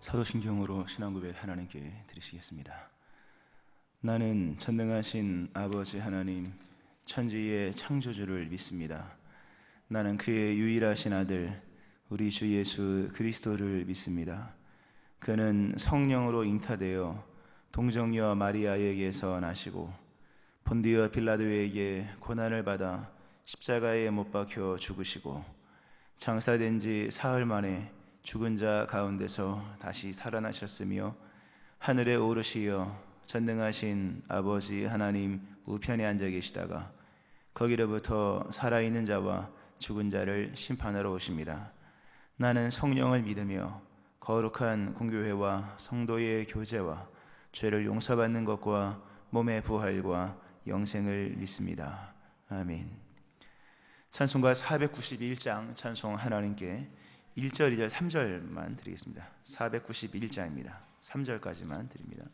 사도신경으로 신앙고백 하나님께 드리시겠습니다. 나는 전능하신 아버지 하나님, 천지의 창조주를 믿습니다. 나는 그의 유일하신 아들 우리 주 예수 그리스도를 믿습니다. 그는 성령으로 잉타되어 동정녀 마리아에게서 나시고 본디어 빌라도에게 고난을 받아 십자가에 못 박혀 죽으시고 장사된 지 사흘 만에 죽은 자 가운데서 다시 살아나셨으며 하늘에 오르시어 전능하신 아버지 하나님 우편에 앉아 계시다가 거기로부터 살아있는 자와 죽은 자를 심판하러 오십니다. 나는 성령을 믿으며 거룩한 공교회와 성도의 교제와 죄를 용서받는 것과 몸의 부활과 영생을 믿습니다. 아멘. 찬송가 491장 찬송 하나님께 1절, 2절, 3절만 드리겠습니다. 491장입니다. 3절까지만 드립니다.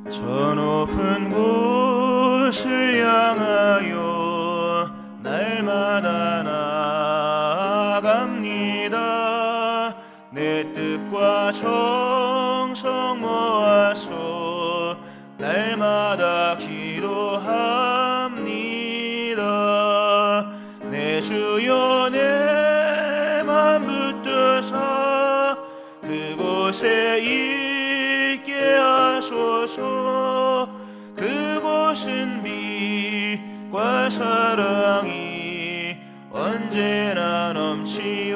저 높은 곳을 향하여 날마다 나아갑니다. 내 뜻과 정성 모아서 날마다 기도합니다. 내 주여 내 맘 붙드사 그곳에 있게 하소서. 그곳은 빛과 사랑이 언제나 넘치옵니다.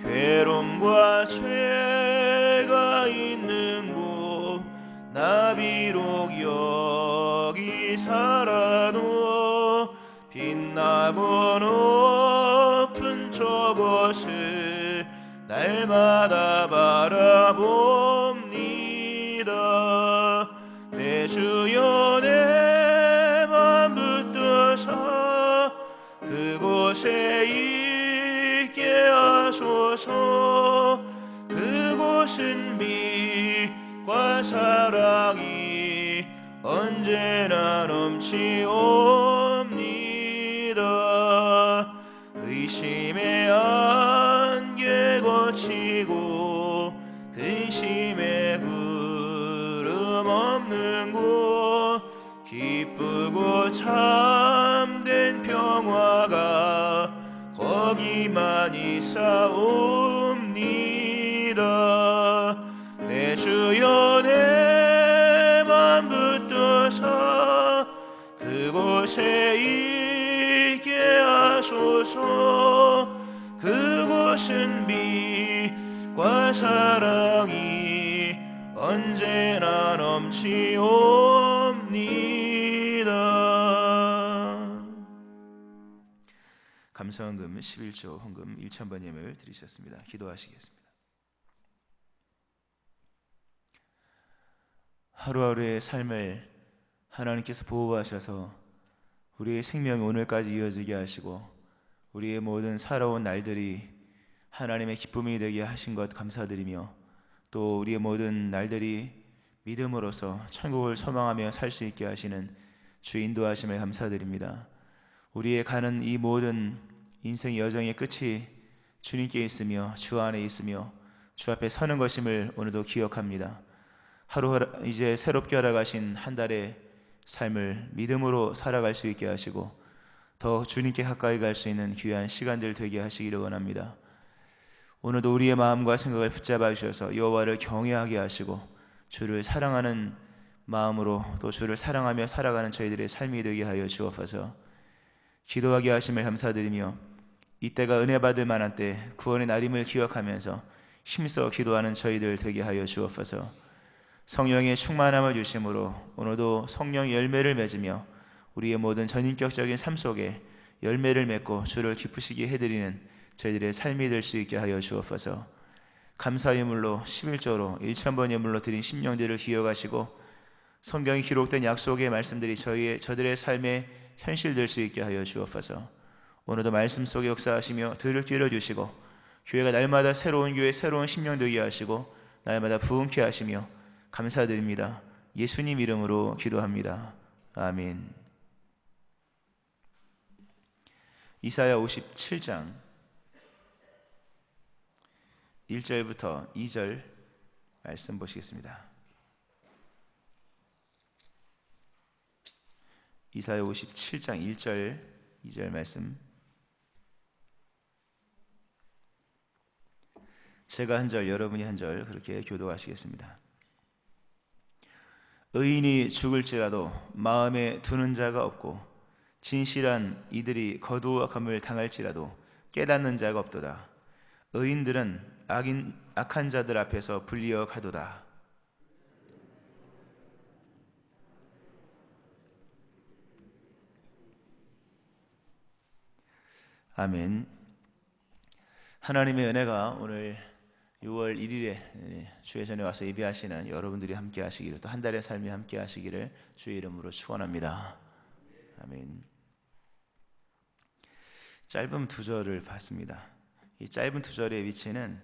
괴로움과 죄가 있는 곳 나 비록 여기 살아도 빛나고 높은 저곳을 날마다 바라봅니다. 내 주여 내 맘 붙드사 그곳에 있게 하소서. 그곳은 빛과 사랑이 언제나 넘치옵니다. 의심의 안개 거치고 근심의 구름 없는 곳 기쁘고 참된 평화가 거기만 있사옵니다. 내 주여 내 맘 붙드사 그곳에 있게 하소서. 그곳은 빛과 사랑이 언제나 넘치옵니다. 감사헌금 11조 헌금 1,000번 예물 드리셨습니다. 기도하시겠습니다. 하루하루의 삶을 하나님께서 보호하셔서 우리의 생명이 오늘까지 이어지게 하시고 우리의 모든 살아온 날들이 하나님의 기쁨이 되게 하신 것 감사드리며 또 우리의 모든 날들이 믿음으로써 천국을 소망하며 살 수 있게 하시는 주 인도하심을 감사드립니다. 우리의 가는 이 모든 인생 여정의 끝이 주님께 있으며 주 안에 있으며 주 앞에 서는 것임을 오늘도 기억합니다. 하루 이제 새롭게 알아가신 한 달의 삶을 믿음으로 살아갈 수 있게 하시고 더 주님께 가까이 갈 수 있는 귀한 시간들 되게 하시기를 원합니다. 오늘도 우리의 마음과 생각을 붙잡아 주셔서 여호와를 경외하게 하시고 주를 사랑하는 마음으로 또 주를 사랑하며 살아가는 저희들의 삶이 되게 하여 주옵소서. 기도하게 하심을 감사드리며 이때가 은혜 받을 만한 때 구원의 날임을 기억하면서 힘써 기도하는 저희들 되게 하여 주옵소서. 성령의 충만함을 주심으로 오늘도 성령의 열매를 맺으며 우리의 모든 전인격적인 삶 속에 열매를 맺고 주를 기쁘시게 해드리는 저희들의 삶이 될 수 있게 하여 주옵소서. 감사 예물로 11조로 1,000번 예물로 드린 심령들을 기억하시고 성경에 기록된 약속의 말씀들이 저들의 삶에 현실될 수 있게 하여 주옵소서. 오늘도 말씀 속에 역사하시며 들을 길어 주시고 교회가 날마다 새로운 교회, 새로운 심령 되게 하시고 날마다 부흥케 하시며 감사드립니다. 예수님 이름으로 기도합니다. 아멘. 이사야 57장 1절부터 2절 말씀 보시겠습니다. 이사야 57장 1절 2절 말씀. 제가 한 절, 여러분이 한 절 그렇게 교도하시겠습니다. 의인이 죽을지라도 마음에 두는 자가 없고 진실한 이들이 거두어감을 당할지라도 깨닫는 자가 없도다. 의인들은 악한 자들 앞에서 불리어 가도다. 아멘. 하나님의 은혜가 오늘 6월 1일에 주의 전에 와서 예배하시는 여러분들이 함께 하시기를, 또 한 달의 삶이 함께 하시기를 주의 이름으로 축원합니다. 아멘. 짧은 두 절을 봤습니다. 이 짧은 두 절의 위치는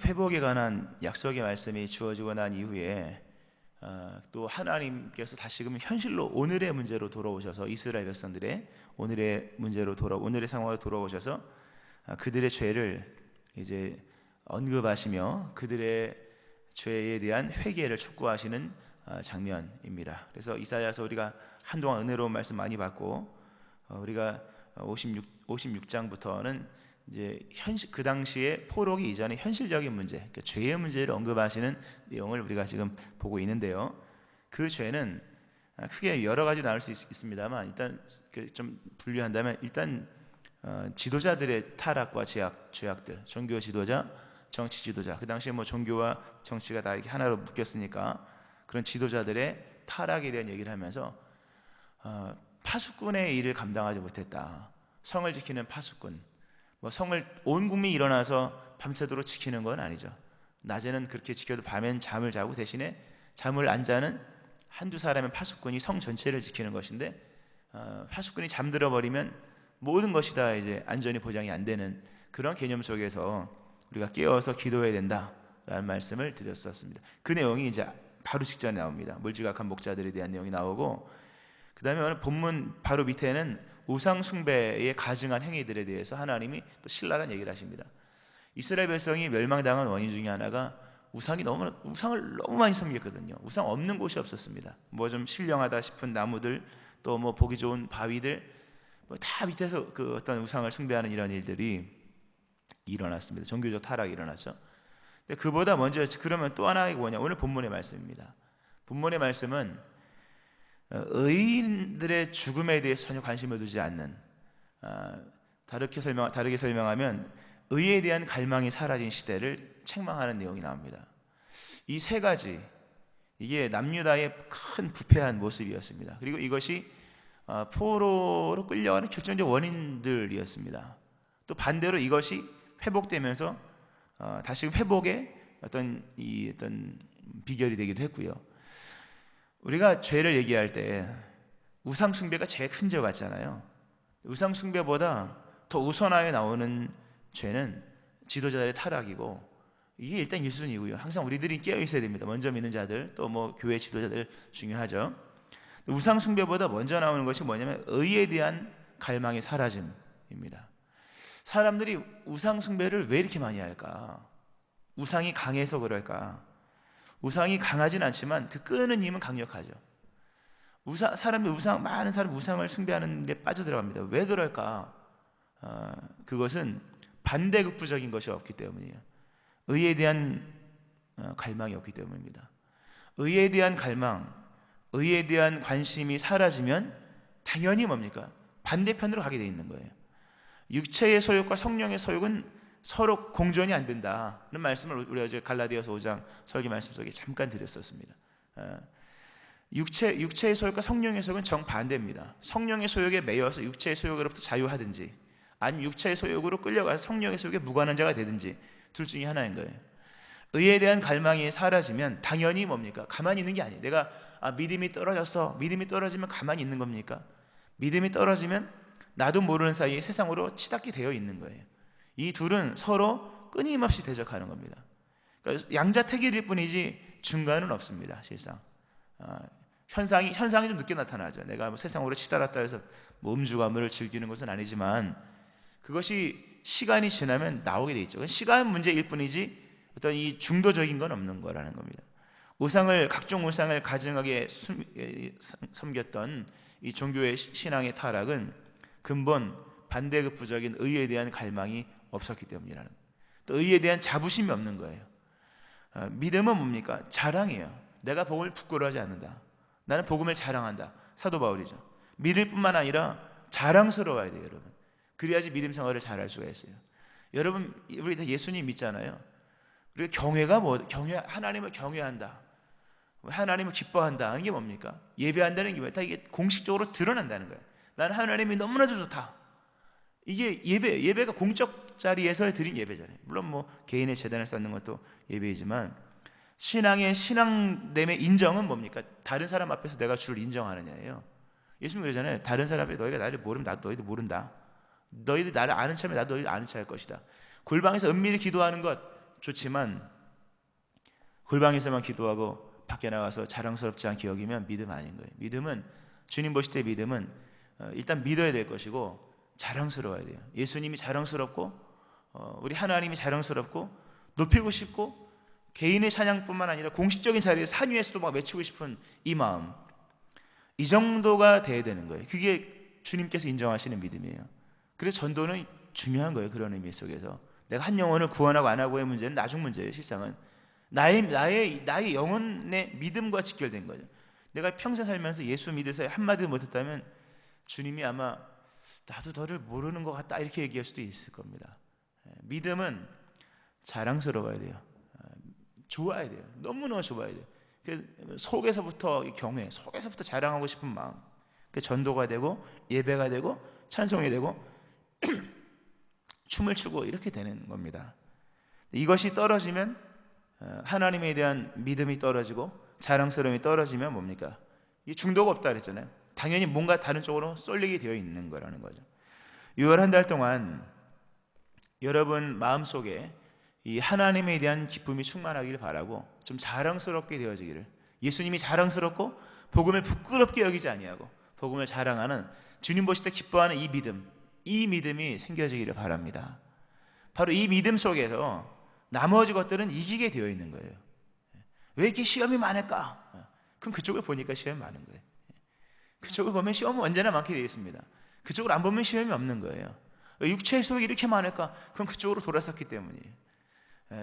회복에 관한 약속의 말씀이 주어지고 난 이후에 또 하나님께서 다시금 현실로 오늘의 문제로 돌아오셔서 이스라엘 백성들의 오늘의 상황으로 돌아오셔서 그들의 죄를 이제 언급하시며 그들의 죄에 대한 회개를 촉구하시는 장면입니다. 그래서 이사야서 우리가 한동안 은혜로운 말씀 많이 받고 우리가 56장부터는 이제 그 당시에 포로기 이전의 현실적인 문제, 그러니까 죄의 문제를 언급하시는 내용을 우리가 지금 보고 있는데요. 그 죄는 크게 여러 가지 나올 수 있습니다만 일단 좀 분류한다면 일단 지도자들의 타락과 죄악들, 종교 지도자, 정치 지도자, 그 당시에 뭐 종교와 정치가 다 이렇게 하나로 묶였으니까 그런 지도자들의 타락에 대한 얘기를 하면서 파수꾼의 일을 감당하지 못했다. 성을 지키는 파수꾼, 뭐 성을 온 국민이 일어나서 밤새도록 지키는 건 아니죠. 낮에는 그렇게 지켜도 밤엔 잠을 자고 대신에 잠을 안 자는 한두 사람의 파수꾼이 성 전체를 지키는 것인데 파수꾼이 잠들어 버리면 모든 것이 다 이제 안전이 보장이 안 되는 그런 개념 속에서 우리가 깨어서 기도해야 된다라는 말씀을 드렸었습니다. 그 내용이 이제 바로 직전에 나옵니다. 물지각한 목자들에 대한 내용이 나오고, 그 다음에 오늘 본문 바로 밑에는 우상 숭배에 가증한 행위들에 대해서 하나님이 또 신랄한 얘기를 하십니다. 이스라엘 백성이 멸망당한 원인 중에 하나가 우상을 너무 많이 섬겼거든요. 우상 없는 곳이 없었습니다. 뭐 좀 신령하다 싶은 나무들, 또 뭐 보기 좋은 바위들, 뭐 다 밑에서 그 어떤 우상을 숭배하는 이런 일들이 일어났습니다. 종교적 타락이 일어났죠. 근데 그보다 먼저 그러면 또 하나가 뭐냐? 오늘 본문의 말씀입니다. 본문의 말씀은 의인들의 죽음에 대해서 전혀 관심을 두지 않는, 다르게 설명하면 의에 대한 갈망이 사라진 시대를 책망하는 내용이 나옵니다. 이 세 가지, 이게 남유다의 큰 부패한 모습이었습니다. 그리고 이것이 포로로 끌려가는 결정적 원인들이었습니다. 또 반대로 이것이 회복되면서 다시 회복의 어떤 비결이 되기도 했고요. 우리가 죄를 얘기할 때 우상 숭배가 제일 큰 죄 같잖아요. 우상 숭배보다 더 우선하게 나오는 죄는 지도자들의 타락이고, 이게 일단 1순위고요. 항상 우리들이 깨어 있어야 됩니다. 먼저 믿는 자들, 또 뭐 교회 지도자들 중요하죠. 우상 숭배보다 먼저 나오는 것이 뭐냐면 의에 대한 갈망의 사라짐입니다. 사람들이 우상 숭배를 왜 이렇게 많이 할까? 우상이 강해서 그럴까? 우상이 강하진 않지만 그 끄는 힘은 강력하죠. 많은 사람이 우상을 숭배하는 데 빠져들어갑니다. 왜 그럴까? 그것은 반대급부적인 것이 없기 때문이에요. 의에 대한 갈망이 없기 때문입니다. 의에 대한 갈망, 의에 대한 관심이 사라지면 당연히 뭡니까? 반대편으로 가게 돼 있는 거예요. 육체의 소욕과 성령의 소욕은 서로 공존이 안 된다는 말씀을 우리가 어제 갈라디아서 5장 설교 말씀 속에 잠깐 드렸었습니다. 육체의 소욕과 성령의 소욕은 정반대입니다. 성령의 소욕에 매여서 육체의 소욕으로부터 자유하든지, 아니면 육체의 소욕으로 끌려가서 성령의 소욕에 무관한 자가 되든지, 둘 중에 하나인 거예요. 의에 대한 갈망이 사라지면 당연히 뭡니까? 가만히 있는 게 아니에요. 내가 믿음이 떨어졌어. 믿음이 떨어지면 가만히 있는 겁니까? 믿음이 떨어지면 나도 모르는 사이에 세상으로 치닫게 되어 있는 거예요. 이 둘은 서로 끊임없이 대적하는 겁니다. 그러니까 양자택일일 뿐이지 중간은 없습니다. 실상 현상이 좀 늦게 나타나죠. 내가 뭐 세상 오래 치달았다 해서 뭐 음주가물을 즐기는 것은 아니지만 그것이 시간이 지나면 나오게 돼 있죠. 시간 문제일 뿐이지 어떤 이 중도적인 건 없는 거라는 겁니다. 각종 우상을 가증하게 섬겼던 이 종교의 신앙의 타락은 근본 반대급부적인 의에 대한 갈망이 없었기 때문이라는 거예요. 또 의에 대한 자부심이 없는 거예요. 믿음은 뭡니까? 자랑이에요. 내가 복음을 부끄러워하지 않는다. 나는 복음을 자랑한다. 사도 바울이죠. 믿을 뿐만 아니라 자랑스러워야 돼요, 여러분. 그래야지 믿음 생활을 잘할 수가 있어요. 여러분, 우리 다 예수님 믿잖아요. 우리가 경외가 하나님을 경외한다, 하나님을 기뻐한다 하는 게 뭡니까? 예배한다는 게 다 이게 공식적으로 드러난다는 거예요. 나는 하나님이 너무나도 좋다. 이게 예배가 공적 자리에서 드린 예배잖아요. 물론 뭐 개인의 재단을 쌓는 것도 예배이지만 신앙됨의 인정은 뭡니까? 다른 사람 앞에서 내가 주를 인정하느냐예요. 예수님 그러잖아요. 다른 사람 앞에 너희가 나를 모르면 나도 너희도 모른다. 너희들 나를 아는 차면 나도 너희들 아는 차일 것이다. 골방에서 은밀히 기도하는 것 좋지만 골방에서만 기도하고 밖에 나가서 자랑스럽지 않게 여기면 믿음 아닌 거예요. 믿음은 주님 보실 때 믿음은 일단 믿어야 될 것이고 자랑스러워야 돼요. 예수님이 자랑스럽고 우리 하나님이 자랑스럽고 높이고 싶고 개인의 찬양뿐만 아니라 공식적인 자리에서 산 위에서도 막 외치고 싶은 이 마음, 이 정도가 돼야 되는 거예요. 그게 주님께서 인정하시는 믿음이에요. 그래서 전도는 중요한 거예요. 그런 의미 속에서 내가 한 영혼을 구원하고 안 하고의 문제는 나중 문제예요. 실상은 나의 영혼의 믿음과 직결된 거죠. 내가 평생 살면서 예수 믿으세요 한마디도 못했다면 주님이 아마 나도 너를 모르는 것 같다 이렇게 얘기할 수도 있을 겁니다. 믿음은 자랑스러워야 돼요. 좋아야 돼요. 너무너무 좋아야 돼요. 속에서부터 경외, 속에서부터 자랑하고 싶은 마음, 전도가 되고 예배가 되고 찬송이 되고 춤을 추고 이렇게 되는 겁니다. 이것이 떨어지면 하나님에 대한 믿음이 떨어지고 자랑스러움이 떨어지면 뭡니까? 이 중도가 없다 그랬잖아요. 당연히 뭔가 다른 쪽으로 쏠리게 되어 있는 거라는 거죠. 6월 한 달 동안 여러분 마음속에 이 하나님에 대한 기쁨이 충만하기를 바라고 좀 자랑스럽게 되어지기를, 예수님이 자랑스럽고 복음을 부끄럽게 여기지 아니하고 복음을 자랑하는, 주님 보실 때 기뻐하는 이 믿음이 생겨지기를 바랍니다. 바로 이 믿음 속에서 나머지 것들은 이기게 되어 있는 거예요. 왜 이렇게 시험이 많을까? 그럼 그쪽을 보니까 시험이 많은 거예요. 그쪽을 보면 시험은 언제나 많게 되어 있습니다. 그쪽을 안 보면 시험이 없는 거예요. 육체의 소욕이 이렇게 많을까? 그럼 그쪽으로 돌아섰기 때문이에요.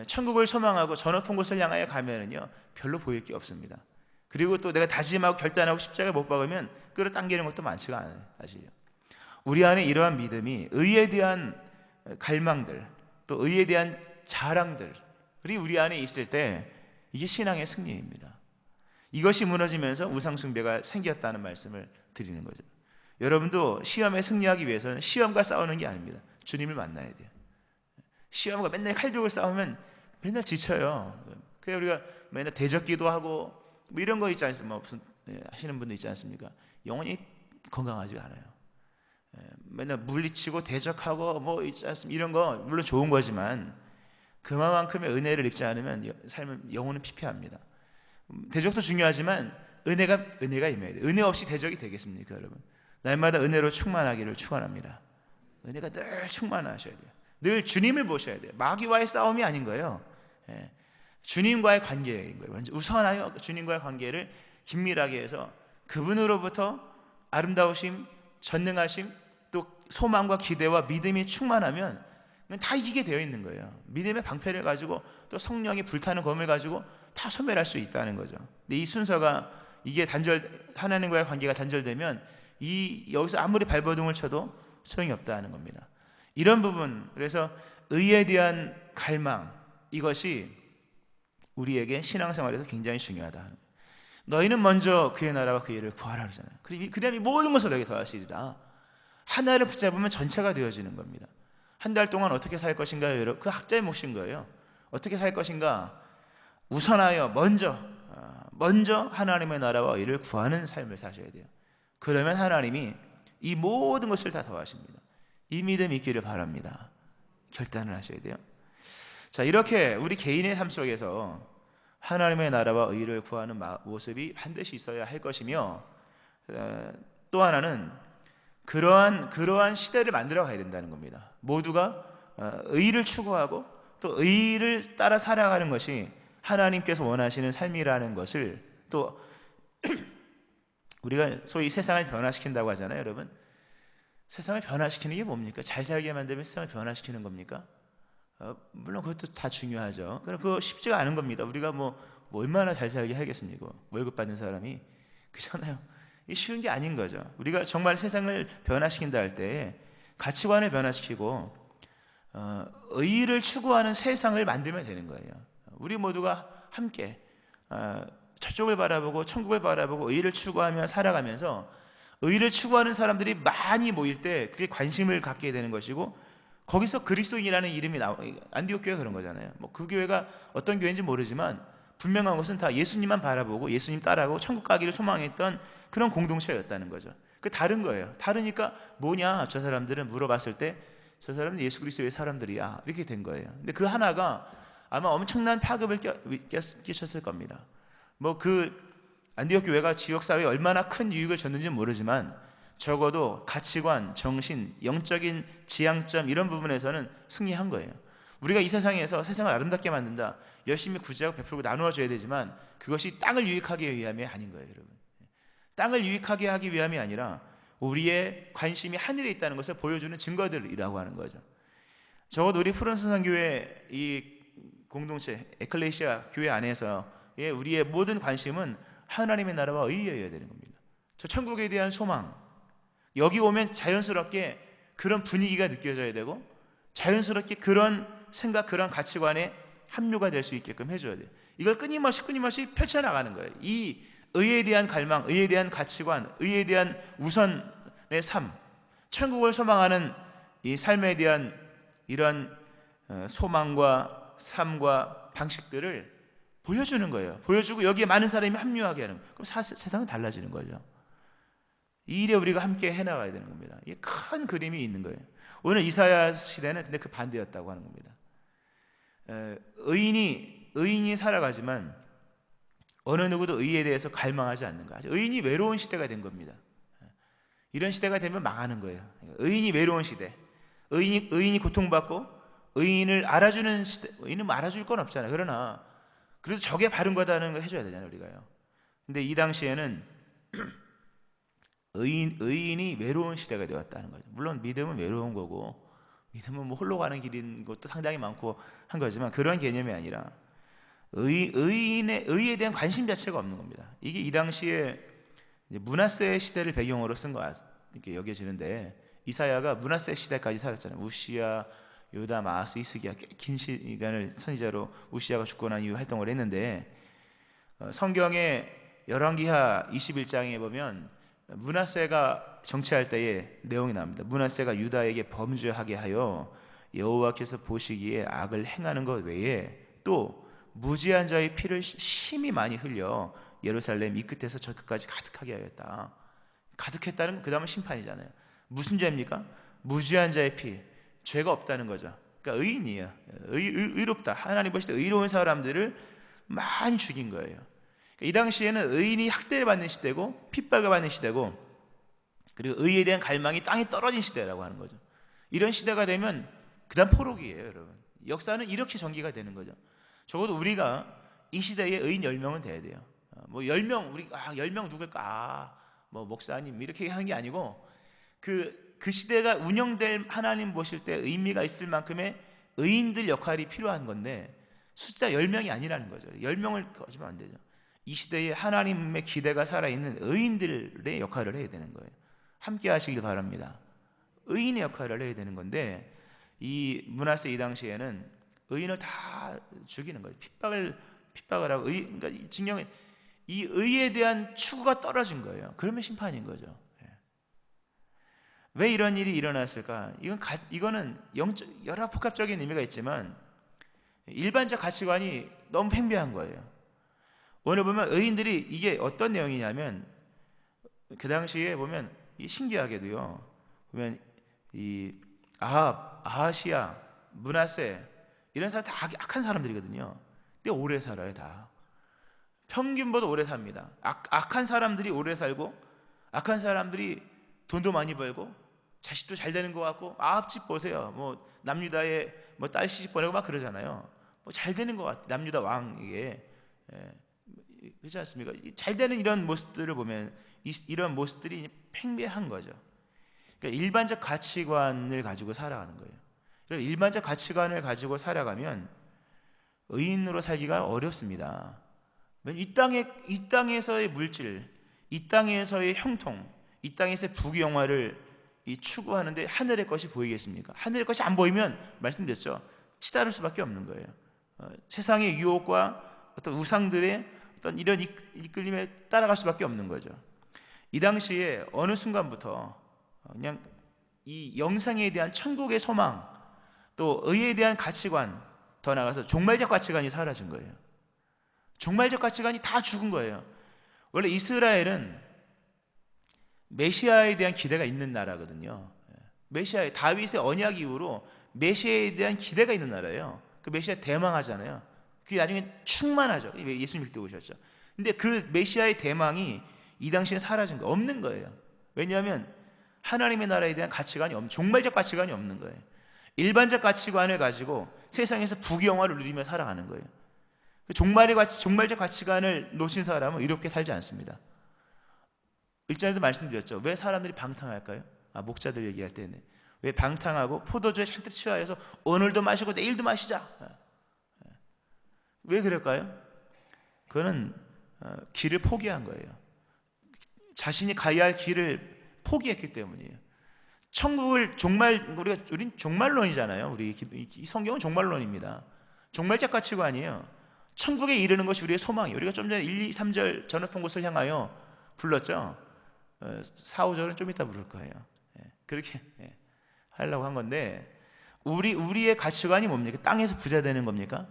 천국을 소망하고 저 높은 곳을 향하여 가면은요 별로 보일 게 없습니다. 그리고 또 내가 다짐하고 결단하고 십자가를 못 박으면 끌어당기는 것도 많지가 않아요. 사실요. 우리 안에 이러한 믿음이 의에 대한 갈망들, 또 의에 대한 자랑들이 우리 안에 있을 때 이게 신앙의 승리입니다. 이것이 무너지면서 우상숭배가 생겼다는 말씀을 드리는 거죠. 여러분도 시험에 승리하기 위해서는 시험과 싸우는 게 아닙니다. 주님을 만나야 돼요. 시험과 맨날 칼 들고 싸우면 맨날 지쳐요. 그래서 우리가 맨날 대적기도 하고 뭐 이런 거 있지 않습니까? 뭐 무슨 하시는 분들 있지 않습니까? 영혼이 건강하지 않아요. 맨날 물리치고 대적하고 뭐 있지 않습니까? 이런 거 물론 좋은 거지만 그만큼의 은혜를 입지 않으면 삶은 영혼은 피폐합니다. 대적도 중요하지만 은혜가 임해야 돼요. 은혜 없이 대적이 되겠습니까, 여러분? 날마다 은혜로 충만하기를 축원합니다. 은혜가 늘 충만하셔야 돼요. 늘 주님을 보셔야 돼요. 마귀와의 싸움이 아닌 거예요. 주님과의 관계인 거예요. 우선하여 주님과의 관계를 긴밀하게 해서 그분으로부터 아름다우심, 전능하심, 또 소망과 기대와 믿음이 충만하면 다 이기게 되어 있는 거예요. 믿음의 방패를 가지고 또 성령이 불타는 검을 가지고 다 소멸할 수 있다는 거죠. 근데 이 순서가 이게 하나님과의 관계가 단절되면 여기서 아무리 발버둥을 쳐도 소용이 없다는 겁니다. 이런 부분, 그래서 의에 대한 갈망, 이것이 우리에게 신앙생활에서 굉장히 중요하다. 너희는 먼저 그의 나라와 그의 일을 구하라 그러잖아요. 그다음 이 모든 것을 너에게 더하시리라. 하나를 붙잡으면 전체가 되어지는 겁니다. 한 달 동안 어떻게 살 것인가요, 여러분? 그 학자의 몫인 거예요. 어떻게 살 것인가? 우선하여 먼저 하나님의 나라와 일을 구하는 삶을 사셔야 돼요. 그러면 하나님이 이 모든 것을 다 더하십니다. 이 믿음이 있기를 바랍니다. 결단을 하셔야 돼요. 자, 이렇게 우리 개인의 삶 속에서 하나님의 나라와 의를 구하는 모습이 반드시 있어야 할 것이며, 또 하나는 그러한 시대를 만들어 가야 된다는 겁니다. 모두가 의를 추구하고 또 의를 따라 살아가는 것이 하나님께서 원하시는 삶이라는 것을, 또 우리가 소위 세상을 변화시킨다고 하잖아요. 여러분, 세상을 변화시키는 게 뭡니까? 잘 살게 만들면 세상을 변화시키는 겁니까? 물론 그것도 다 중요하죠. 그럼 그거 쉽지가 않은 겁니다. 우리가 뭐 얼마나 잘 살게 하겠습니까? 월급 받는 사람이. 그렇잖아요. 이게 쉬운 게 아닌 거죠. 우리가 정말 세상을 변화시킨다 할 때 가치관을 변화시키고 의를 추구하는 세상을 만들면 되는 거예요. 우리 모두가 함께 저쪽을 바라보고 천국을 바라보고 의를 추구하며 살아가면서, 의를 추구하는 사람들이 많이 모일 때 그게 관심을 갖게 되는 것이고, 거기서 그리스도인이라는 이름이 안디옥 교회가 그런 거잖아요. 뭐 그 교회가 어떤 교회인지 모르지만 분명한 것은 다 예수님만 바라보고 예수님 따라가고 천국 가기를 소망했던 그런 공동체였다는 거죠. 그 다른 거예요. 다르니까 뭐냐, 저 사람들은 물어봤을 때 저 사람은 예수 그리스도의 사람들이야, 이렇게 된 거예요. 근데 그 하나가 아마 엄청난 파급을 끼쳤을 겁니다. 뭐 그 안디옥 교회가 지역 사회에 얼마나 큰 유익을 줬는지는 모르지만 적어도 가치관, 정신, 영적인 지향점 이런 부분에서는 승리한 거예요. 우리가 이 세상에서 세상을 아름답게 만든다, 열심히 구제하고 베풀고 나누어 줘야 되지만 그것이 땅을 유익하게 위함이 아닌 거예요, 여러분. 땅을 유익하게 하기 위함이 아니라 우리의 관심이 하늘에 있다는 것을 보여주는 증거들이라고 하는 거죠. 적어도 우리 푸른선상교회 이 공동체 에클레시아 교회 안에서 우리의 모든 관심은 하나님의 나라와 의여야 되는 겁니다. 저 천국에 대한 소망, 여기 오면 자연스럽게 그런 분위기가 느껴져야 되고 자연스럽게 그런 생각, 그런 가치관에 합류가 될 수 있게끔 해줘야 돼요. 이걸 끊임없이 펼쳐나가는 거예요. 이 의에 대한 갈망, 의에 대한 가치관, 의에 대한 우선의 삶, 천국을 소망하는 이 삶에 대한 이런 소망과 삶과 방식들을 보여주는 거예요. 보여주고 여기에 많은 사람이 합류하게 하는 거예요. 그럼 세상은 달라지는 거죠. 이 일에 우리가 함께 해나가야 되는 겁니다. 이게 큰 그림이 있는 거예요. 오늘 이사야 시대는 근데 그 반대였다고 하는 겁니다. 의인이 살아가지만 어느 누구도 의에 대해서 갈망하지 않는 거예요. 의인이 외로운 시대가 된 겁니다. 이런 시대가 되면 망하는 거예요. 의인이 외로운 시대, 의인이 고통받고 의인을 알아주는 시대. 의인은 알아줄 건 없잖아요. 그러나 그래도 저게 바른 거다는 걸 해줘야 되잖아요, 우리가요. 근데 이 당시에는 의인이 외로운 시대가 되었다는 거죠. 물론 믿음은 외로운 거고, 믿음은 뭐 홀로 가는 길인 것도 상당히 많고 한 거지만 그런 개념이 아니라 의에 대한 관심 자체가 없는 겁니다. 이게 이 당시에 므낫세 시대를 배경으로 쓴 거 이렇게 여겨지는데, 이사야가 므낫세 시대까지 살았잖아요. 우시야, 요담, 아하스, 히스기야, 긴 시간을 선지자로 우시야가 죽고 난 이후 활동을 했는데, 성경의 열왕기하 21장에 보면 므낫세가 정치할 때의 내용이 나옵니다. 므낫세가 유다에게 범죄하게 하여 여호와께서 보시기에 악을 행하는 것 외에 또 무지한 자의 피를 심히 많이 흘려 예루살렘 이 끝에서 저 끝까지 가득하게 하였다. 가득했다는 그 다음은 심판이잖아요. 무슨 죄입니까? 무지한 자의 피, 죄가 없다는 거죠. 그러니까 의인이에요. 의롭다. 하나님 보실 때 의로운 사람들을 많이 죽인 거예요. 이 당시에는 의인이 학대를 받는 시대고 핍박을 받는 시대고, 그리고 의에 대한 갈망이 땅에 떨어진 시대라고 하는 거죠. 이런 시대가 되면 그 다음 포로기예요, 여러분. 역사는 이렇게 전개가 되는 거죠. 적어도 우리가 이 시대에 의인 10명은 돼야 돼요. 뭐 10명, 우리 10명 누굴까? 뭐 목사님 이렇게 하는 게 아니고 그 시대가 운영될, 하나님 보실 때 의미가 있을 만큼의 의인들 역할이 필요한 건데 숫자 10명이 아니라는 거죠. 10명을 거지면 안 되죠. 이 시대에 하나님의 기대가 살아있는 의인들의 역할을 해야 되는 거예요. 함께 하시길 바랍니다. 의인의 역할을 해야 되는 건데, 이 므낫세 이 당시에는 의인을 다 죽이는 거예요. 핍박을 하고 그러니까 징령에 이 의에 대한 추구가 떨어진 거예요. 그러면 심판인 거죠. 왜 이런 일이 일어났을까? 이거는 여러 복합적인 의미가 있지만 일반적 가치관이 너무 팽배한 거예요. 오늘 보면 의인들이, 이게 어떤 내용이냐면 그 당시에 보면 신기하게도요, 보면 이 아하시야 므낫세 이런 사람 다 악한 사람들이거든요. 근데 오래 살아요. 다 평균보다 오래 삽니다. 악한 사람들이 오래 살고, 악한 사람들이 돈도 많이 벌고 자식도 잘 되는 것 같고, 앞집 보세요. 뭐 남유다의 뭐 딸 시집 보내고 막 그러잖아요. 뭐 잘 되는 것 같아. 남유다 왕 이게 그렇지 않습니까? 잘 되는 이런 모습들을 보면 이런 모습들이 팽배한 거죠. 그러니까 일반적 가치관을 가지고 살아가는 거예요. 일반적 가치관을 가지고 살아가면 의인으로 살기가 어렵습니다. 이 땅에서의 물질, 이 땅에서의 형통, 이 땅에서의 부귀영화를 추구하는데 하늘의 것이 보이겠습니까? 하늘의 것이 안 보이면 말씀드렸죠. 치달을 수밖에 없는 거예요. 세상의 유혹과 어떤 우상들의 어떤 이런 이끌림에 따라갈 수밖에 없는 거죠. 이 당시에 어느 순간부터 그냥 이 영생에 대한 천국의 소망, 또 의에 대한 가치관, 더 나아가서 종말적 가치관이 사라진 거예요. 종말적 가치관이 다 죽은 거예요. 원래 이스라엘은 메시아에 대한 기대가 있는 나라거든요. 메시아의 다윗의 언약 이후로 메시아에 대한 기대가 있는 나라예요. 그 메시아 대망하잖아요. 그게 나중에 충만하죠. 예수님 그때 오셨죠. 근데 그 메시아의 대망이 이 당시에 사라진 거 없는 거예요. 왜냐하면 하나님의 나라에 대한 가치관이 종말적 가치관이 없는 거예요. 일반적 가치관을 가지고 세상에서 부귀영화를 누리며 살아가는 거예요. 종말적 가치관을 놓친 사람은 이렇게 살지 않습니다. 일전에도 말씀드렸죠. 왜 사람들이 방탕할까요? 목자들 얘기할 때는 왜 방탕하고 포도주에 잔뜩 취하여서 오늘도 마시고 내일도 마시자. 왜 그럴까요? 그거는 길을 포기한 거예요. 자신이 가야 할 길을 포기했기 때문이에요. 천국을 우린 종말론이잖아요. 이 성경은 종말론입니다. 종말적 가치관이에요. 천국에 이르는 것이 우리의 소망이에요. 우리가 좀 전에 1, 2, 3절 전업한 곳을 향하여 불렀죠. 4, 5절은 좀 이따 부를 거예요. 그렇게 하려고 한 건데, 우리의 가치관이 뭡니까? 땅에서 부자 되는 겁니까?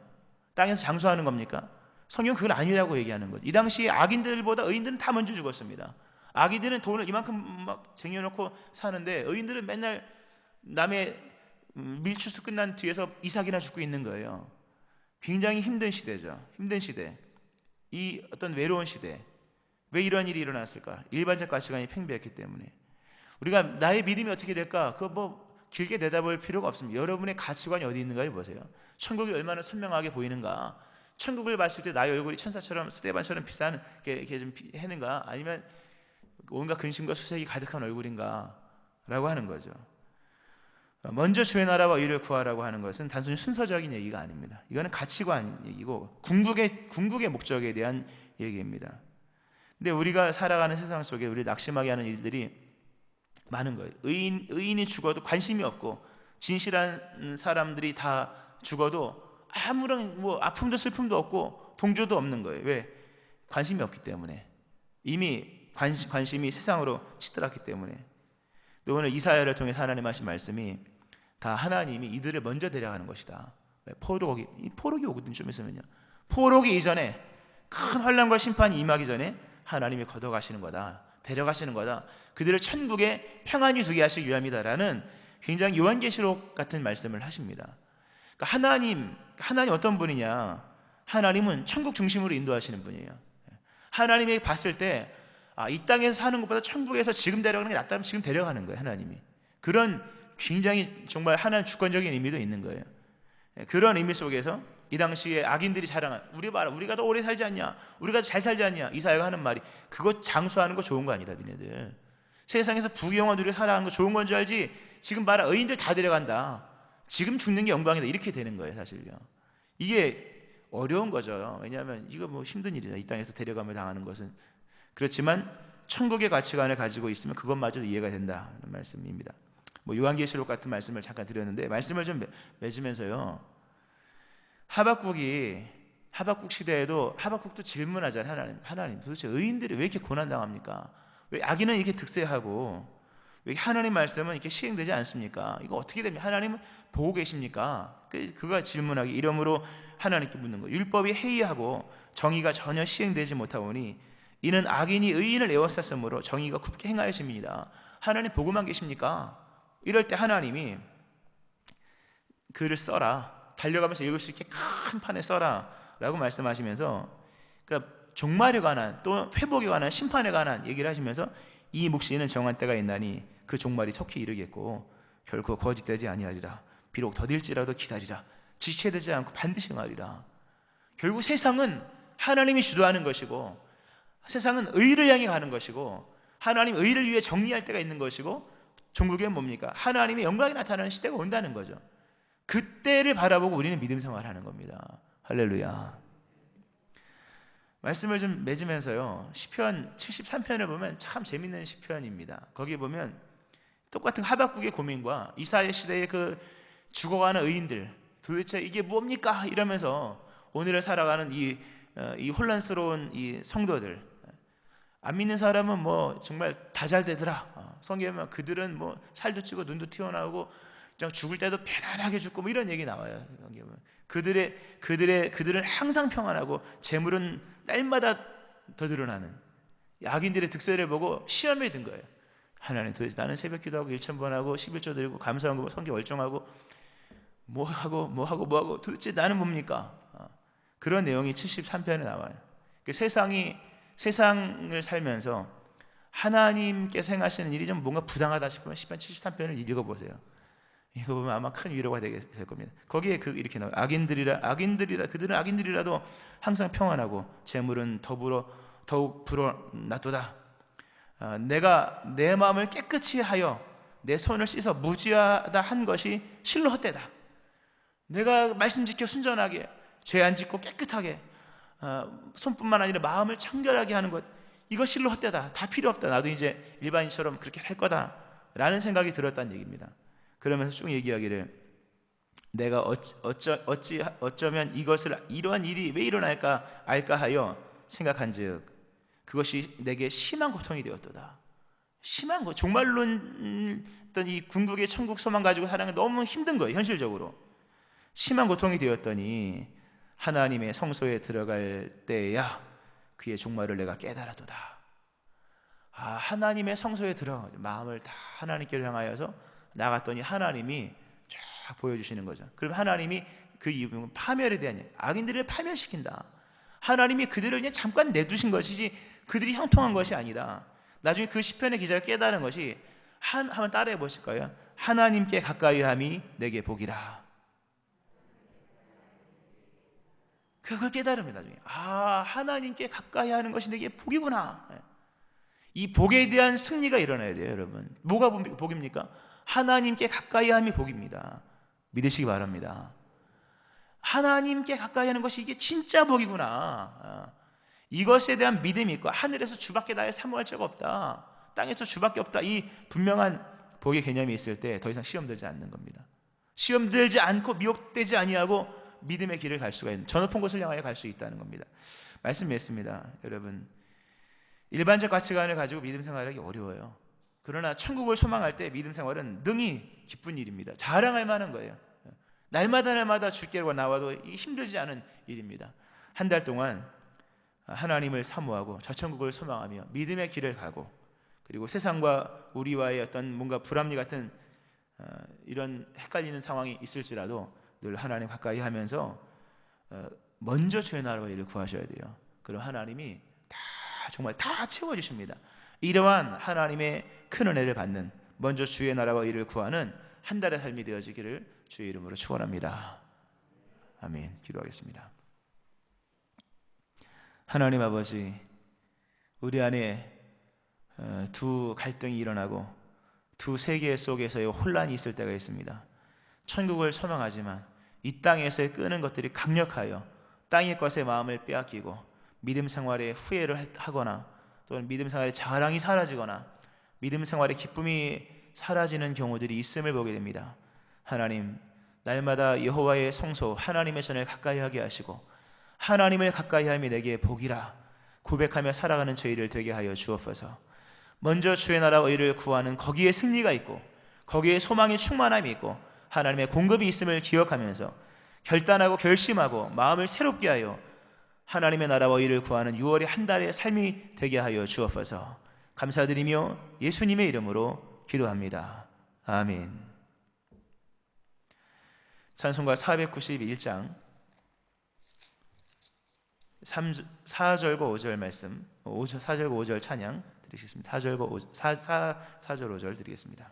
땅에서 장수하는 겁니까? 성경은 그걸 아니라고 얘기하는 거죠. 이 당시에 악인들보다 의인들은 다 먼저 죽었습니다. 악인들은 돈을 이만큼 막 쟁여놓고 사는데, 의인들은 맨날 남의 밀추수 끝난 뒤에서 이삭이나 죽고 있는 거예요. 굉장히 힘든 시대죠. 힘든 시대. 이 어떤 외로운 시대. 왜 이런 일이 일어났을까? 일반적 가치관이 팽배했기 때문에. 우리가 나의 믿음이 어떻게 될까? 그거 뭐 길게 내다볼 필요가 없습니다. 여러분의 가치관이 어디 있는가를 보세요. 천국이 얼마나 선명하게 보이는가? 천국을 봤을 때 나의 얼굴이 천사처럼 스테반처럼 비싼 게 좀 해는가? 아니면 온갖 근심과 수색이 가득한 얼굴인가? 라고 하는 거죠. 먼저 주의 나라와 의를 구하라고 하는 것은 단순히 순서적인 얘기가 아닙니다. 이거는 가치관 얘기고 궁극의 목적에 대한 얘기입니다. 근데 우리가 살아가는 세상 속에 우리 낙심하게 하는 일들이 많은 거예요. 의인이 죽어도 관심이 없고, 진실한 사람들이 다 죽어도 아무런 아픔도 슬픔도 없고 동조도 없는 거예요. 왜? 관심이 없기 때문에. 이미 관심이 세상으로 치달았기 때문에. 또 오늘 이사야를 통해 하나님 하신 말씀이 다 하나님이 이들을 먼저 데려가는 것이다. 포록이 오거든요. 좀 있으면요. 포록이 이전에 큰 환난과 심판이 임하기 전에 하나님이 걷어가시는 거다. 데려가시는 거다. 그들을 천국에 평안히 두게 하시기 위함이다라는 굉장히 요한계시록 같은 말씀을 하십니다. 그러니까 하나님 어떤 분이냐? 하나님은 천국 중심으로 인도하시는 분이에요. 하나님이 봤을 때 이 땅에서 사는 것보다 천국에서 지금 데려가는 게 낫다면 지금 데려가는 거예요. 하나님이. 그런 굉장히 정말 하나의 주권적인 의미도 있는 거예요. 그런 의미 속에서 이 당시에 악인들이 자랑한 우리가 더 오래 살지 않냐, 우리가 더 잘 살지 않냐, 이사야가 하는 말이 그거 장수하는 거 좋은 거 아니다. 니네들 세상에서 부귀영화 누려 살아가는 거 좋은 건 줄 알지. 지금 봐라, 의인들 다 데려간다. 지금 죽는 게 영광이다. 이렇게 되는 거예요. 사실요. 이게 어려운 거죠. 왜냐하면 이거 뭐 힘든 일이다. 이 땅에서 데려가며 당하는 것은. 그렇지만 천국의 가치관을 가지고 있으면 그것마저도 이해가 된다는 말씀입니다. 뭐 요한계시록 같은 말씀을 잠깐 드렸는데, 말씀을 좀 맺으면서요, 하박국 시대에도 하박국도 질문하잖아요. 하나님 도대체 의인들이 왜 이렇게 고난당합니까? 왜 악인은 이렇게 득세하고 왜 하나님 말씀은 이렇게 시행되지 않습니까? 이거 어떻게 됩니까? 하나님은 보고 계십니까? 그가 질문하기 이러므로 하나님께 묻는 거예요. 율법이 해이하고 정의가 전혀 시행되지 못하오니 이는 악인이 의인을 에워쌌으므로 정의가 굳게 행하여집니다. 하나님 보고만 계십니까? 이럴 때 하나님이 글을 써라. 달려가면서 읽을 수 있게 큰 판에 써라 라고 말씀하시면서, 그러니까 종말에 관한, 또 회복에 관한, 심판에 관한 얘기를 하시면서 이 묵시는 정한 때가 있나니 그 종말이 속히 이르겠고 결코 거짓되지 아니하리라. 비록 더딜지라도 기다리라. 지체되지 않고 반드시 응하리라. 결국 세상은 하나님이 주도하는 것이고, 세상은 의를 향해 가는 것이고, 하나님 의를 위해 정리할 때가 있는 것이고, 종국엔 뭡니까? 하나님의 영광이 나타나는 시대가 온다는 거죠. 그때를 바라보고 우리는 믿음 생활을 하는 겁니다. 할렐루야. 말씀을 좀 맺으면서요, 시편 73편을 보면 참 재밌는 시편입니다. 거기 보면 똑같은 하박국의 고민과 이사야 시대의 그 죽어가는 의인들, 도대체 이게 뭡니까? 이러면서 오늘을 살아가는 이 혼란스러운 이 성도들, 안 믿는 사람은 뭐 정말 다 잘 되더라. 성경에 보면 그들은 뭐 살도 찌고 눈도 튀어나오고 그냥 죽을 때도 편안하게 죽고 뭐 이런 얘기 나와요. 성경에 보면 그들은 항상 평안하고 재물은 날마다 더 늘어나는, 악인들의 득세를 보고 시험에 든 거예요. 하나님, 도대체 나는 새벽 기도하고 1,000번 하고 11조 드리고 감사한 거 성경 월정하고 뭐 하고 도대체 나는 뭡니까? 그런 내용이 73편에 나와요. 세상을 살면서 하나님께서 행하시는 일이 좀 뭔가 부당하다 싶으면 시편 73편을 읽어보세요. 이거 보면 아마 큰 위로가 될 겁니다. 거기에 이렇게 나와요. 그들은 악인들이라도 항상 평안하고 재물은 더욱 불어났도다. 내가 내 마음을 깨끗이 하여 내 손을 씻어 무지하다 한 것이 실로 헛되다. 내가 말씀 지켜 순전하게, 죄 안 짓고 깨끗하게, 손뿐만 아니라 마음을 청결하게 하는 것, 이거 실로 헛되다. 다 필요 없다. 나도 이제 일반인처럼 그렇게 살 거다 라는 생각이 들었다는 얘기입니다. 그러면서 쭉 얘기하기를, 내가 어쩌면 이러한 일이 왜 일어날까 알까 하여 생각한즉 그것이 내게 심한 고통이 되었도다. 심한 거, 종말론 어떤 이 궁극의 천국 소망 가지고 사는 게 너무 힘든 거예요. 현실적으로 심한 고통이 되었더니 하나님의 성소에 들어갈 때야 그의 종말을 내가 깨달았도다. 하나님의 성소에 들어가 마음을 다 하나님께로 향하여서 나갔더니 하나님이 쫙 보여주시는 거죠. 그럼 하나님이 그 이유는 파멸에 대한, 악인들을 파멸시킨다. 하나님이 그들을 그냥 잠깐 내두신 것이지 그들이 형통한 것이 아니다. 나중에 그 시편의 기자가 깨달은 것이, 한번 따라해 보실까요? 하나님께 가까이함이 내게 복이라. 그걸 깨달으면 나중에 하나님께 가까이 하는 것이 내게 복이구나. 이 복에 대한 승리가 일어나야 돼요, 여러분. 뭐가 복입니까? 하나님께 가까이 함이 복입니다. 믿으시기 바랍니다. 하나님께 가까이 하는 것이 이게 진짜 복이구나. 이것에 대한 믿음이 있고, 하늘에서 주밖에 나의 사모할 자가 없다, 땅에서 주밖에 없다, 이 분명한 복의 개념이 있을 때 더 이상 시험 들지 않는 겁니다. 시험 들지 않고 미혹되지 아니하고 믿음의 길을 갈 수가 있는, 저 높은 곳을 향하여 갈 수 있다는 겁니다. 말씀 맺습니다. 여러분, 일반적 가치관을 가지고 믿음 생활하기 어려워요. 그러나 천국을 소망할 때 믿음 생활은 능히 기쁜 일입니다. 자랑할 만한 거예요. 날마다 주께로 나와도 힘들지 않은 일입니다. 한 달 동안 하나님을 사모하고 저 천국을 소망하며 믿음의 길을 가고, 그리고 세상과 우리와의 어떤 뭔가 불합리 같은 이런 헷갈리는 상황이 있을지라도 늘 하나님 가까이 하면서 먼저 주의 나라와 일을 구하셔야 돼요. 그럼 하나님이 정말 다 채워주십니다. 이러한 하나님의 큰 은혜를 받는, 먼저 주의 나라와 일을 구하는 한 달의 삶이 되어지기를 주의 이름으로 축원합니다. 아멘. 기도하겠습니다. 하나님 아버지, 우리 안에 두 갈등이 일어나고 두 세계 속에서의 혼란이 있을 때가 있습니다. 천국을 소망하지만 이 땅에서의 끄는 것들이 강력하여 땅의 것에 마음을 빼앗기고 믿음 생활에 후회를 하거나, 또는 믿음 생활의 자랑이 사라지거나 믿음 생활의 기쁨이 사라지는 경우들이 있음을 보게 됩니다. 하나님, 날마다 여호와의 성소 하나님의 전을 가까이 하게 하시고 하나님을 가까이 함이 내게 복이라 고백하며 살아가는 저희를 되게 하여 주옵소서. 먼저 주의 나라와 의를 구하는 거기에 승리가 있고 거기에 소망의 충만함이 있고 하나님의 공급이 있음을 기억하면서 결단하고 결심하고 마음을 새롭게 하여 하나님의 나라와 의를 구하는 6월의 한 달의 삶이 되게 하여 주옵소서. 감사드리며 예수님의 이름으로 기도합니다. 아멘. 찬송가 491장 4절과 5절 말씀, 4절과 5절 찬양 드리겠습니다. 4절과 4절 5절 드리겠습니다.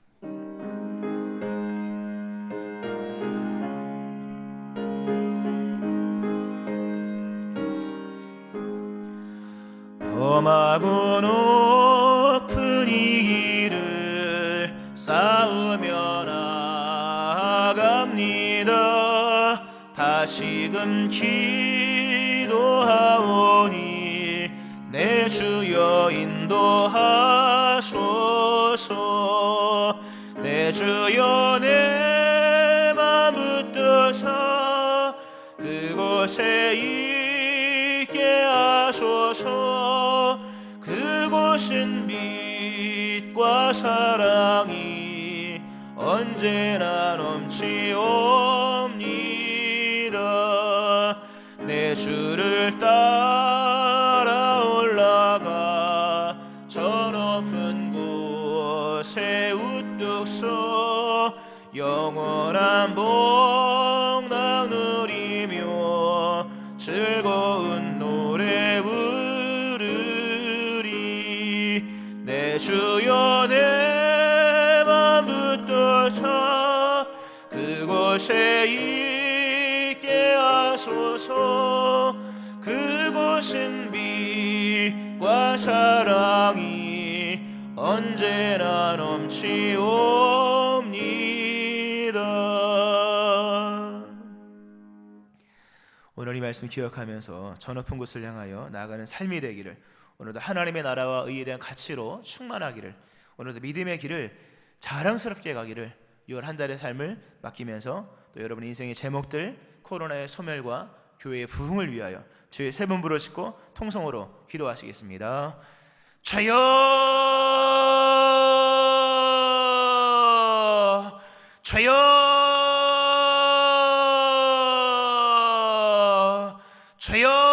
험하고 높은 이 길을 쌓으며 나아갑니다. 다시금 기도하오니 내 주여 인도하소서. 내 주여 내 맘 붙드사 그곳에 있게 하소서. 그곳은 빛과 사랑이 언제나 넘치옵니다. 내 주를 따라 올라가 저 높은 곳에 우뚝 서 영원한 복락 누리며 즐거운 노래 부르리. 내 주여 내 맘 붙드사 그곳에 있게 하소서. 그곳은 빛과 사랑이 언제나 넘치옵니다. 오늘 이 말씀 기억하면서 저 높은 곳을 향하여 나아가는 삶이 되기를, 오늘도 하나님의 나라와 의에 대한 가치로 충만하기를, 오늘도 믿음의 길을 자랑스럽게 가기를, 6월 한 달의 삶을 맡기면서 또 여러분의 인생의 제목들, 코로나의 소멸과 교회의 부흥을 위하여 주의 세 번 부르시고 통성으로 기도하시겠습니다. 주여, 주여, 주여.